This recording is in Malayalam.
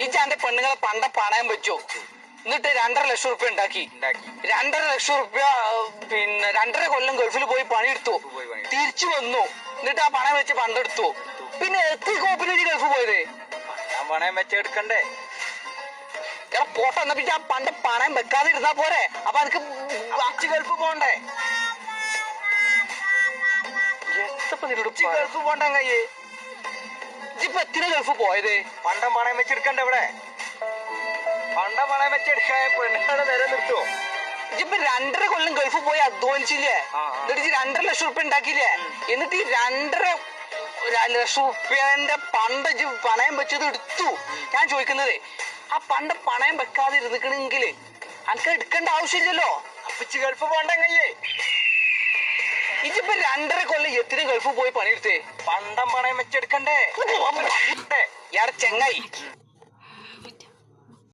ഇജാന്റെ പെണ്ണുങ്ങളെ പണയം വെച്ചു എന്നിട്ട് 2.5 ലക്ഷം ഉണ്ടാക്കി 2.5 ലക്ഷം പിന്നെ 2.5 കൊല്ലം ഗൾഫിൽ പോയി പണിയെടുത്തു തിരിച്ചു വന്നു എന്നിട്ട് ആ പണയം വെച്ച് പണ്ടെടുത്തു പിന്നെ എത്ര കോപ്പിന് ഗൾഫ് പോയത് പണയം വെച്ചെടുക്കണ്ടേ പോട്ടെ എന്നാ പിന്നെ ആ പണയം വെക്കാതെ ഇരുന്നാ പോരെ അപ്പൊ എനിക്ക് ഗൾഫ് പോണ്ടേ ഗൾഫ് പോണ്ട കയ്യേ ഇപ്പൊ എത്ര ഗൾഫ് പോയത് പണയം വെച്ചെടുക്കണ്ടേ ഇവിടെ പണയം വെച്ചെടുക്കാൻ പെണ്ണുങ്ങളെ നേരെ നിർത്തുവോ ഇപ്പൊ 2.5 കൊല്ലം ഗൾഫ് പോയി അധ്വാനിച്ചില്ലേ എന്നിട്ട് 2.5 ലക്ഷം ഉണ്ടാക്കിയില്ലേ എന്നിട്ട് ഈ 2.5 ലക്ഷം പണ്ട് പണയം വെച്ചത് എടുത്തു ഞാൻ ചോദിക്കുന്നത് ആ പണയം വെക്കാതെ ഇരുന്നിക്കണെങ്കിൽ അനക്ക് എടുക്കേണ്ട ആവശ്യമില്ലല്ലോ അപ്പിച്ച് ഗൾഫ് പോണ്ട കയ്യേ ഇതിപ്പോ 2.5 കൊല്ലം എത്ര ഗൾഫ് പോയി പണിയെടുത്തേ പണയം വെച്ചെടുക്കണ്ടേ യാർ ചെങ്ങായി